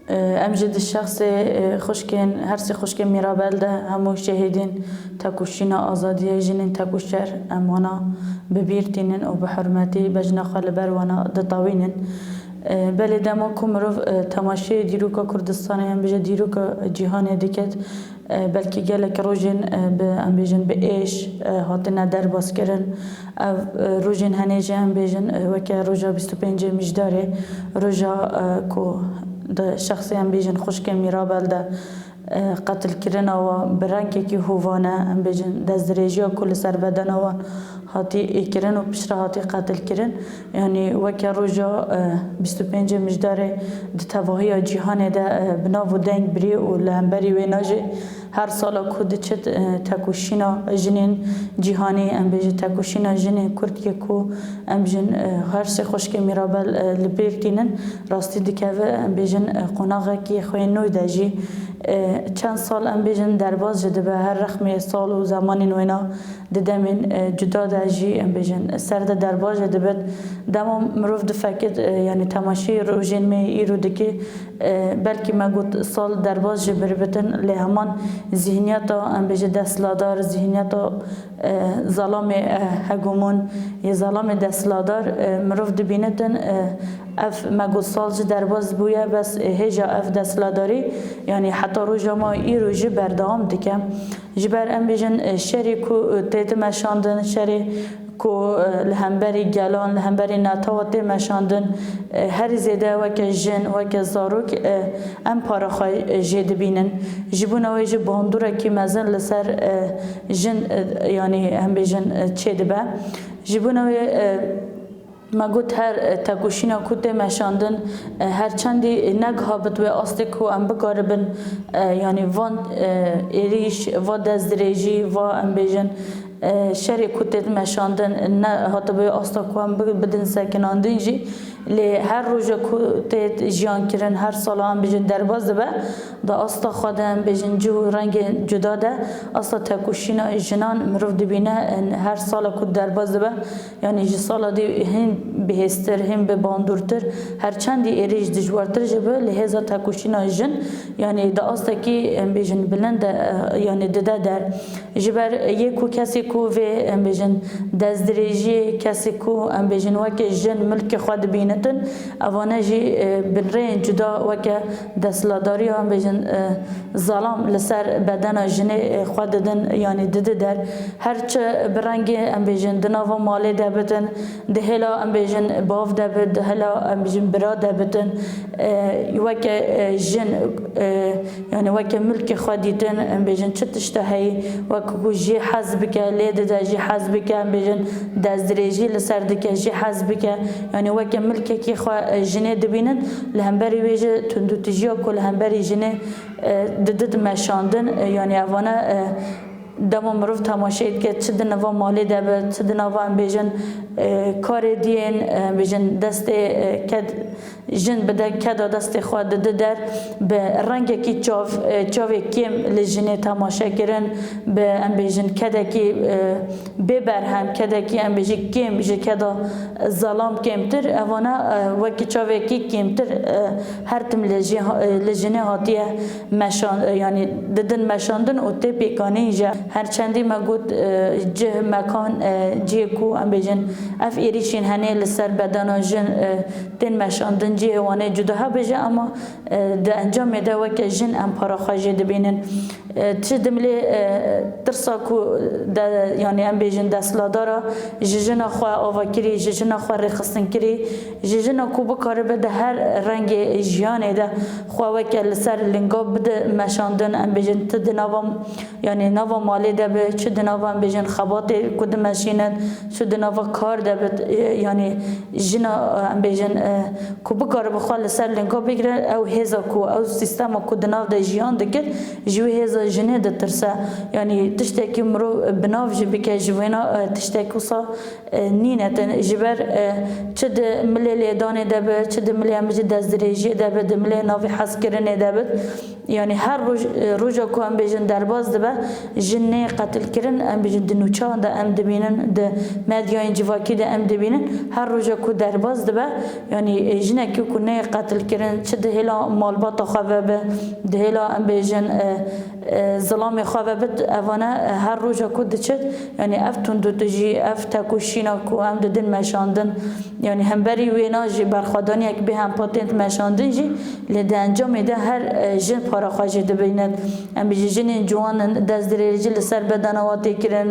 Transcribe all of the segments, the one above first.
امجد الشخص خوشکن هر سی خوشکن میرابل ده همو شهیدین تکوشینا آزادی جنین تکوشر امانا ببیرتینن و بحرمتی بجنا خالبر وانا دطاوینن بله دما کمروف تماشای دیروکا کردستان هم بجه دیروکا جهان دیکت بلکه گلک روژن ام بیجن به ایش هاتنا در باز کرن روژن هنیجه هم بیجن وکه روژا 25 مجداره روژا کو ده شخصی هم بیجن خوشکن میرابل ده قتل کردن و برانکه که هوانه هم بیجن دزدریجی و کل سر بدن و هاتی کردن و پشت هاتی قتل کردن یعنی وکه روژا 25 مجداره ده تواهی جهان ده بناو دنگ بری و لهمبری و ناجه هر سال کود چت تکوشینا جنین جهانی ام بیج تکوشینا جنین کردی کو ام جن هر سه خوشک میرابل لبیرتینن راستی دکوه ام بیجن قناغه کی خوین نوی داجی چند سال ام بیجن درباز جده به هر رقم سال و زمانی نوینا ددمین جدا داجی ام بیجن سرد درباز جده بد دما مروف دفکت یعنی تماشی روزین می ایرو دکی بلکه ما گفت سال درباز جبر بتن لهمان ذهنیت ام بیج دستلادار ذهنیت ظلام هگمون یه ظلام دستلادار مروف دبینتن اف مگو سالج درباز بویا بس هجا اف دستلاداری یعنی حتی روزا ما ای روزی بردام دکم جبر ام بیجن شری کو تیت مشاندن شری کو لهمبری گلان لهمبری نتاوت مشاندن هر زیده وک جن وک زاروک ام پارخای جد بینن جبون اوج باندورا کی مزن لسر جن یعنی هم بیجن چه دبه جبون ما گوت هر تکوشینا کود مشاندن هر چندی نگها بتوی آسته کو ام بکاربن یعنی وان ایریش و دزدریجی و ام بیجن شری کودت مشاندن نه حتی به آسته کو ام بدن سکناندن جی لی هر روز کودت جیان کرن هر سال هم بیجن درباز به دا آسته خودم بیجن جو رنگ جدا ده آسته تکوشینا جنان مروف دبینه هر سال کود درباز به یعنی جی سال دی هم بهستر هم به باندورتر هر چندی ایریج دجوارتر جبه لحظه تکوشینا جن یعنی دا آسته کی بیجن بلند یعنی دده در جبر یکو کسی کو و بیجن دزدریجی کسی کو بیجن وک جن ملک خود بینتن اوانه جی بنرین جدا وک دستلاداری هم بیجن ظلام لسر بدن جن خود دن یعنی دده در هرچه برنگ ام بیجن دناوا مالی دبتن دهلا ام بیجن باف دبت دهلا ام بیجن برا دبتن وک جن یعنی وک ملک خودیتن ام بیجن چتشتهی وک جی حزب که لید ده جی حزب که ام بیجن دزدریجی لسر دکه جی حزب که یعنی وک ملک کی خو جنه دبینن لهمبری ویجه تندو تجیا کل لهمبری جنه دد مشاندن یعنی اوانه دما مروف تماشید که چه دنوا مالی دبه چه دنوا ام بیجن کار دین بیجن دست کد جن بده کدا دست خود ده در به رنگ کی چاو کیم لجنه تماشا کردن به ام بیجن کدا کی ببر هم کدا کی ام بیجی کیم بیجی کدا ظلام کمتر اوانا وکی چاو کی کمتر هر تم لجنه هاتیه مشان یعنی ددن مشاندن او ته پیکانی جا هر چندی ما گفت جه مکان جه کو ام بیجن اف ایریشین هنه لسر بدن جن تن مشاندن جه وانه جدا ها بجه اما ده انجام ده وک جن ام پاراخاجه دبینن چه دملی ترسا کو ده یعنی ام بیجن دستلادارا ججنا خو آواکری ججنا خو رخصتن کری ججنا کو بکاره بده هر رنگ جیانه ده خو وک لسر لنگا بده مشاندن ام بیجن تد نوام یعنی نوا مالی ده به چه دنوا ام بیجن خبات کد ماشینن چه دنوا کار ده یعنی جنا ام بیجن کو بکاره بخوال سر لنگا بگیره او هزا کو او سیستم کو دناو ده جیان دکر جو هزا جنه ده ترسه یعنی تشتکی مرو بناو جبی که جوینا تشتکی سا نینتن جبر چه ده ملی لیدانه ده به چه ده ملی امجی دزدریجی ده به ده ملی ناوی حس کرنه ده به یعنی هر روز کو هم بیجن درباز ده به جن جنه قتل کرن ام بجن دنوچا دا ام دبینن د مدیای جواکی دا ام دبینن هر روزا کو درباز دبه یعنی جنه کی کو نه قتل کرن چه ده هلا مالبات خوابه به ده هلا ام بجن ظلام خوابه بد اوانه هر روزا کو دچت یعنی افتون دو تجی افت کوشینا کو ام ددن مشاندن یعنی هم بری وینا جی برخوادانی یک به هم پاتنت مشاندن جی لده انجام ده هر جن پارا خواجه دبیند ام بجن جوان دست درجه لسر بدنواتی کرن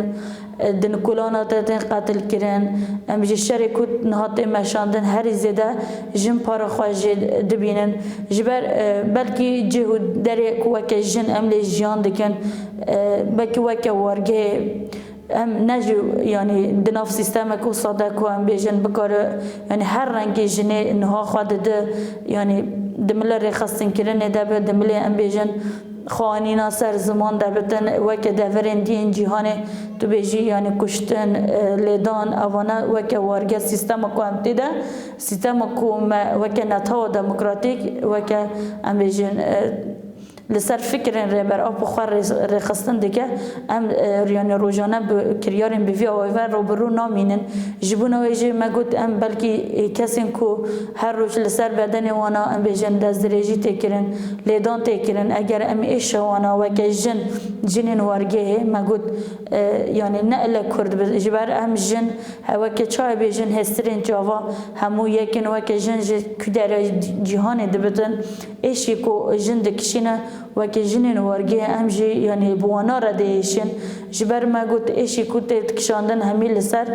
دن کلانات تن قتل کرن ام بجی شرکت نهات مشاندن هر زده جن پارا خواجه دبینن جبر بلکی جهود دری کوک جن املی جیان دکن بلکی وک وارگه ام نجو يعني دناف سيستمك وصادق وام بيجن بكار يعني هر رنگ جنه انها خود ده يعني دمله رخصتن كرن ده دمله ام بيجن خانینا سر زمان دبتن وک دورن دین جهان تو بیجی یعنی کشتن لیدان اوانه وک وارگه سیستم کو هم دیده سیستم کو وک نتا دموکراتیک وک ام بیجن لسر فکرن ربر آب خور رخصتن دیگه ام ریان روزانه کریارن بیوی آویور رو برو نامینن جبونه ویجی مگود ام بلکی کسین کو هر روز لسر بدن وانا ام بیجن دست درجی تکرن لیدان تکرن اگر ام ایش وانا وکه جنین وارگه مگود یعنی نقل کرد جبر ام جن وکه چای بیجن هسترین جاوا همو یکن وکه جن کدر جهان دبتن ایشی کو جن دکشینه وکی جنین وارگه امجی یعنی بوانا را دیشن جبر ما گوت ایشی کوت کشاندن همیل سر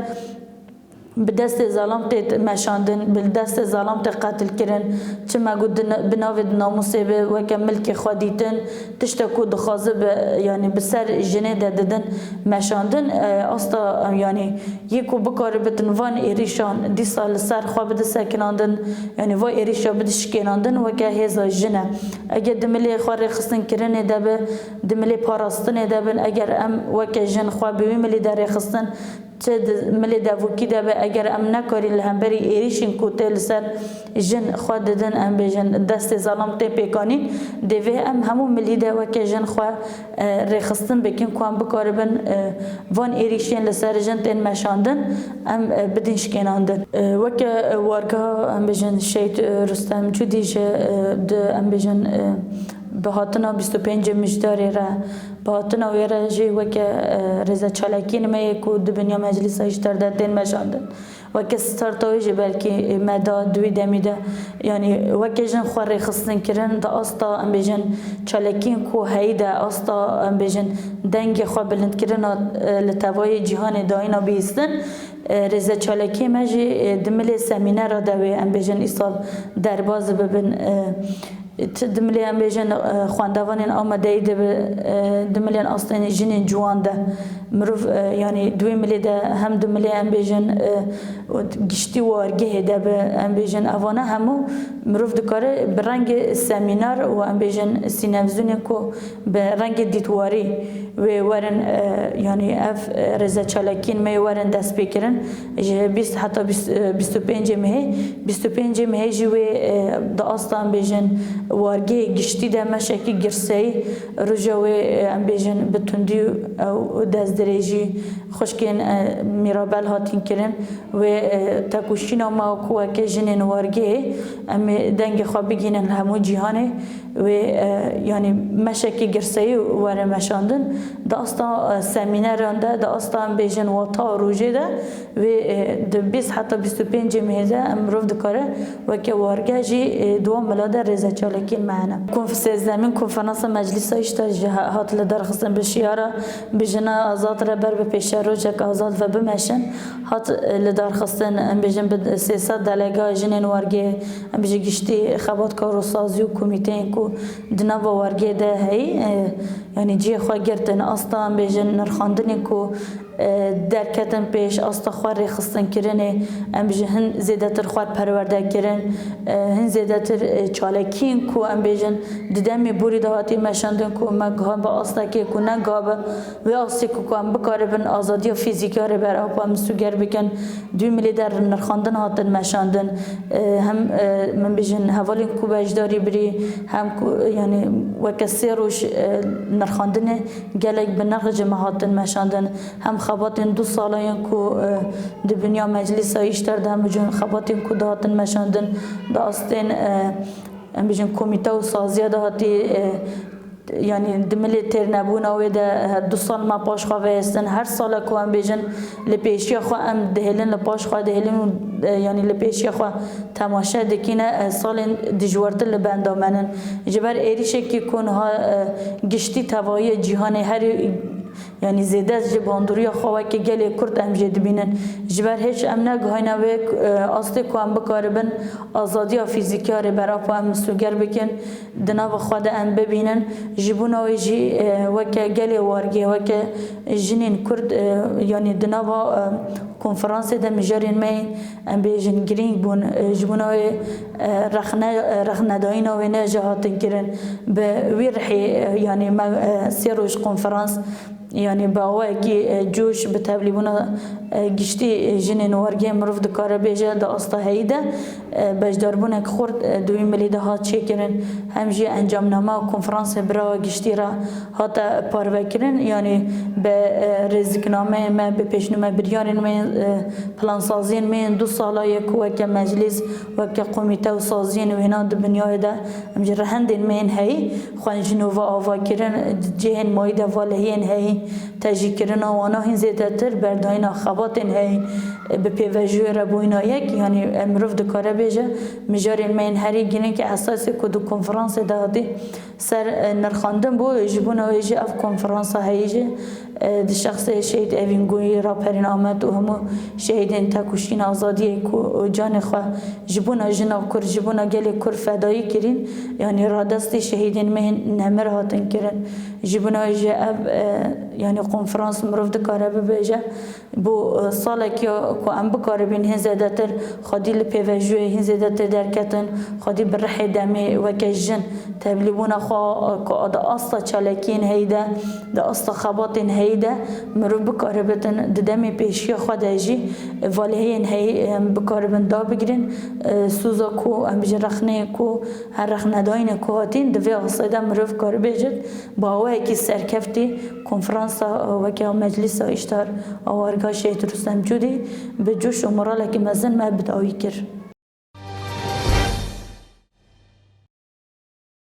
به دست ظلام تیت مشاندن به دست ظلام ت قتل کردن چه ما گود بناود ناموسه به وکم ملک خودیتن تشتکو دخازه به یعنی بسر جنه دادن مشاندن استا یعنی یکو بکار بتن وان ایریشان دی سال سر خواب د سکناندن یعنی وای ایریشا بدش کناندن وکه هزا جنه اگر دملی خور خستن کردن دبه دملی پاراستن دبن اگر ام وکه جن خواب ملی در خستن چه ملی داوکی دبه اگر ام نکاری لهمبری ایریشین کوتل سر جن خود دادن ام بجن دست ظلام تی پیکانین دوی ام همون ملی داوکی جن خوا رخصتن بکن کوام بکاربن وان ایریشین لسر جن تن مشاندن ام بدینش کناندن وکه وارگاه ام بجن شید رستم جدیج ام بجن به هاتنا 25 مجداری را به هاتنا ویره جی وکه رضا چالکین می کو دنیا مجلس اشتر دادن مشاندن وکه ستارتوی جی بلکی مدا دوی دمیده یعنی وکه جن خوری خستن کرن دا استا ام بجن چالکین کو هیده استا ام بجن دنگ خو بلند کرن لتوای جهان داینا بیستن رضا چالکی مجی دمل سمینه را دوی ام بجن ایسال درباز ببن دملی ام بیجن خواندوانین آماده ایده دملی اصلا جنین جوان ده مروف یعنی دوی ملی ده هم دملی ام بیجن گشتی وارگه ده به ام بیجن اوانه همو مروف دکاره برنگ سمینار و ام بیجن سینوزونه کو برنگ دیتواری و ورن یعنی اف رضا چالکین می ورن دست بکرن 20 حتی 25 مهی 25 مهی جوی دا اصلا بیجن وارگی گشتی ده مشکی گرسی رجوی ام بیجن بتوندی او دست درجی خوشکن میرابل هاتین کرن و تکوشینا ما کو که جنین وارگی ام دنگ خواب بگینن همو جهانه و یعنی مشکی گرسی ور مشاندن دا اصلا سمینران ده دا اصلا بیجن واتا روجه ده و ده 20 حتی 25 مهده امروف دکاره و که وارگه جی دوام بلاده رضا چالکین معنا کنفرانس مجلس اشتر هات لدرخستن بشیاره بجنا آزاد را بر به پیش روجک آزاد و بمشن هات لدرخستن بجن به 300 دلگاه جنین وارگه بجی گشتی خبات کار و سازی و کمیته کو دنا وارگه ده هی یعنی جی خوا گرتن اصلا بجن نرخاندنی کو درکتن پیش استخوار خستن کرنه ام بیجن هن زیده تر خوار پرورده کرن هن زیده تر چالکین کو ام بیجن ددمی بوری دهاتی مشاندن کو مگهان با استکی کو نگابه و استی کو ام بکاربن آزادی فیزیکی رو بر آب ام سوگر بکن 2 ملی در نرخاندن هاتن مشاندن هم من بیجن حوالین کو بجداری بری هم یعنی وکسی روش نرخاندن گلک به نرخ جماعتن مشاندن هم خباتن 2 سالین کو دنیا مجلس ایشتر دهم جون خباتن کو دهاتن مشاندن داستن ام بیجن کمیته و سازی دهاتی یعنی دملی تر نبود و ده 2 سال ما پاش خواه هستن هر سال که هم بیجن لپیشی خواه هم دهلن لپاش خواه دهلن یعنی لپیشی خواه تماشا دکینه سال دجورتر لبندامنن جبر ایریشه که کنها گشتی توایی جهان هر یعنی زیده از جباندوری خواه که گلی کرد ام جد بینن جبر هیچ ام نگهاینا و اصلی که ام بکاربن آزادی فیزیکی ها برای ام سوگر بکن دنا و خود ام ببینن جبونا و جی وکه گلی وارگی وکه جنین کرد یعنی دنا و کنفرانس دم جارین می ام بیجن گرینگ بون جبونا و رخنه داینا و نه جهاتن کرن به ویرحی یعنی سیروش کنفرانس یعنی باوی که جوش به تبلیغنا گشتی جنین وارگی مروف دکاره بیجه دا استهیده بجداربونه که خورد 2 ملی ده هات چه کرن همجی انجام نامه و کنفرانس برا گشتی را هات پارو کرن یعنی به رزقنامه ما به پیشنامه بریارین من پلان سازین من 2 ساله یک وک مجلس وک کمیته و سازین و هنا دنیای ده همجی رهندین من هی خوان جنوب آوا کرن جهن مایده والهین هی تجی کردن آوانا هن زیاده تر برداینا خباتن هی به پیوجوی را بوینا یک یعنی مروف دکاره بیجه مجارین من هری گینه که اساسی کدو کنفرانس دادی سر نرخاندن بو جبونا ویجه اف کنفرانس هیجه دی شخص شهید اوینگوی را پرین آمد و همو شهیدین تکوشین آزادی کو جان خواه جبونا جنا کر جبونا گلی کر فدایی کرین یعنی را دستی شهیدین مهن نمر هاتن کرن جبونا ویجه اف یعنی کنفرانس مروف دکاره بیجه بو ساله که ام بکاره بین هن زیاده تر خودی لپیوجوی هن زیاده تر درکتن خودی برحی دمی وکجن تبلیغونا خواه که دا اصلا چالکین هیده دا اصلا خباتین هیده مرو بکاره بتن دمی پیشی خود هجی والیهین هی بکاره دا بگیرن سوزا کو ام بجن رخنه کو هر رخنه داین کو هاتین دوی اصلا مرو بکاره بیجد با اوه که سرکفتی کنفرانس وکه مجلس اشتار آوارگاه شهید رستم جودی به جوش و مراله که مزن ما بداوی کرد